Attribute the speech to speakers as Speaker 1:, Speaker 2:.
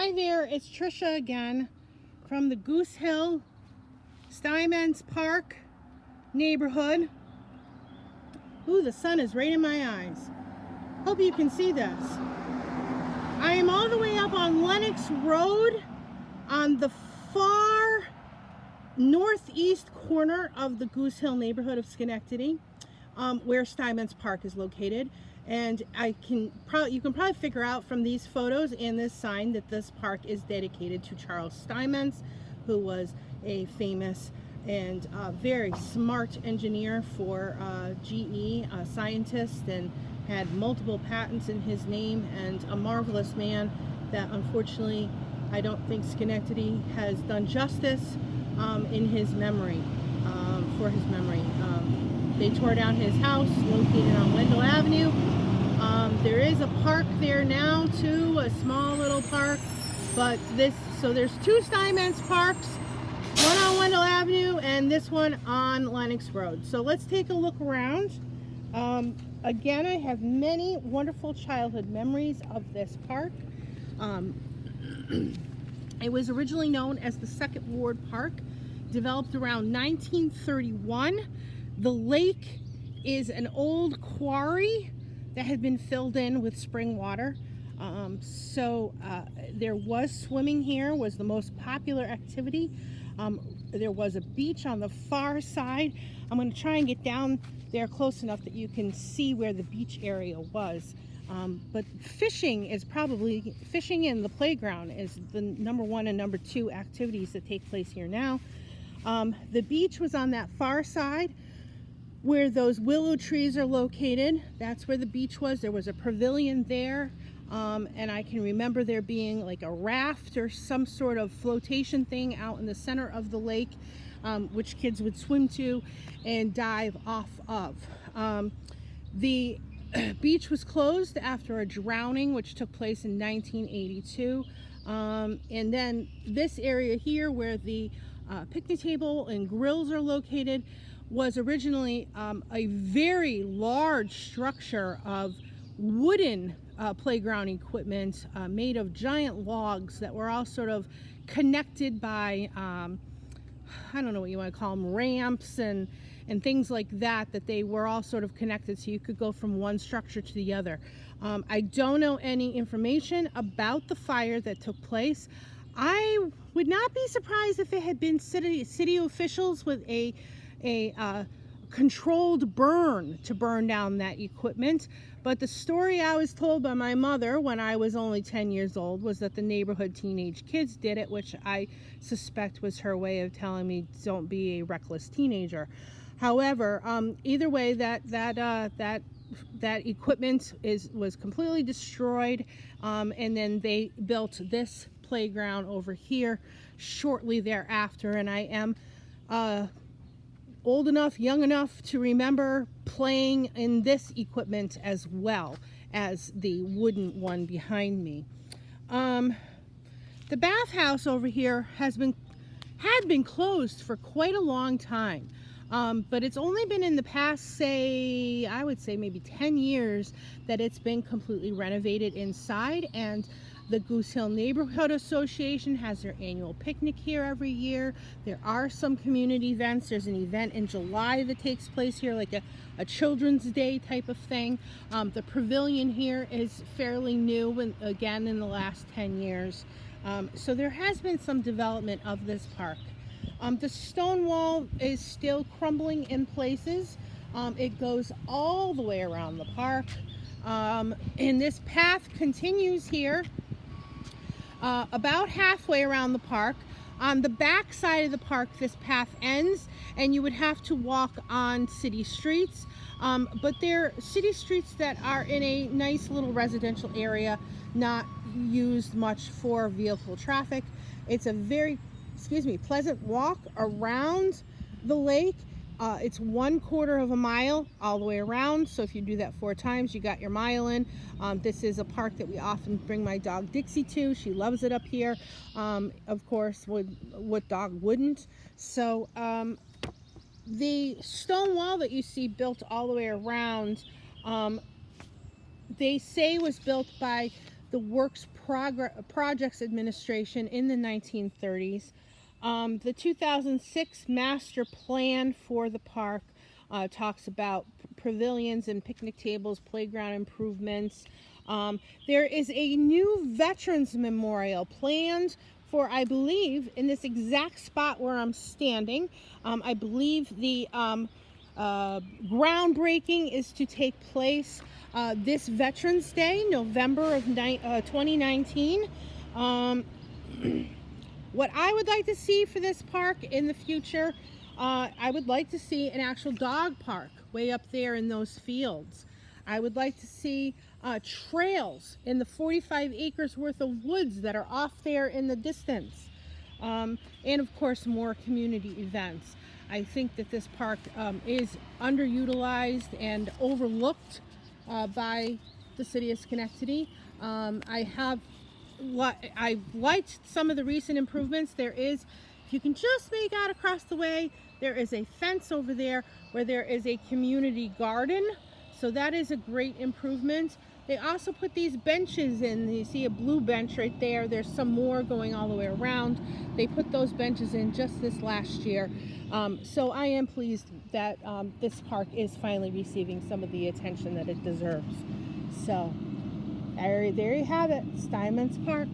Speaker 1: Hi there, it's Trisha again from the Goose Hill, Steimetz Park neighborhood. Ooh, the sun is right in my eyes. Hope you can see this. I am all the way up on Lenox Road on the far northeast corner of the Goose Hill neighborhood of Schenectady, where Steimetz Park is located. And you can probably figure out from these photos and this sign that this park is dedicated to Charles Steimetz, who was a famous and very smart engineer for GE, a scientist, and had multiple patents in his name, and a marvelous man that unfortunately I don't think Schenectady has done justice in his memory, for his memory. They tore down his house located on Wendell Avenue. There is a park there now too, a small little park, but so there's two Steimetz Parks, one on Wendell Avenue and this one on Lenox Road. So let's take a look around. Again, I have many wonderful childhood memories of this park. It was originally known as the Second Ward Park, developed around 1931. The lake is an old quarry that had been filled in with spring water. There was swimming here, was the most popular activity. There was a beach on the far side. I'm going to try and get down there close enough that you can see where the beach area was. But fishing in the playground is the number one and number two activities that take place here now. The beach was on that far side where those willow trees are located. That's where the beach was. There was a pavilion there, and I can remember there being like a raft or some sort of flotation thing out in the center of the lake, which kids would swim to and dive off of. The beach was closed after a drowning which took place in 1982, and then this area here where the picnic table and grills are located was originally a very large structure of wooden playground equipment made of giant logs that were all sort of connected by I don't know what you want to call them, ramps and things like that, that they were all sort of connected so you could go from one structure to the other. I don't know any information about the fire that took place. I would not be surprised if it had been city officials with a controlled burn to burn down that equipment. But the story I was told by my mother when I was only 10 years old was that the neighborhood teenage kids did it, which I suspect was her way of telling me don't be a reckless teenager. However, either way, that equipment was completely destroyed, and then they built this playground over here shortly thereafter, and I am old enough, young enough to remember playing in this equipment as well as the wooden one behind me. The bathhouse over here had been closed for quite a long time, but it's only been in the past, I would say maybe 10 years that it's been completely renovated inside, and the Goose Hill Neighborhood Association has their annual picnic here every year. There are some community events. There's an event in July that takes place here, like a Children's Day type of thing. The pavilion here is fairly new, again in the last 10 years. So there has been some development of this park. The stone wall is still crumbling in places. It goes all the way around the park. And this path continues here about halfway around the park. On the back side of the park, this path ends, and you would have to walk on city streets. But they're city streets that are in a nice little residential area, not used much for vehicle traffic. It's a very, pleasant walk around the lake. It's 1/4 of a mile all the way around, so if you do that 4 times, you got your mile in. This is a park that we often bring my dog Dixie to. She loves it up here. Of course, what dog wouldn't? So the stone wall that you see built all the way around, they say was built by the Works Projects Administration in the 1930s. The 2006 master plan for the park talks about pavilions and picnic tables, playground improvements. There is a new Veterans Memorial planned for, I believe, in this exact spot where I'm standing. I believe the groundbreaking is to take place this Veterans Day, November of 2019. What I would like to see for this park in the future, I would like to see an actual dog park way up there in those fields. I would like to see trails in the 45 acres worth of woods that are off there in the distance. And of course, more community events. I think that this park is underutilized and overlooked by the city of Schenectady. I've liked some of the recent improvements. There is, if you can just make out across the way, there is a fence over there where there is a community garden. So that is a great improvement. They also put these benches in. You see a blue bench right there. There's some more going all the way around. They put those benches in just this last year. So I am pleased that this park is finally receiving some of the attention that it deserves. So there you have it, Steimetz Park.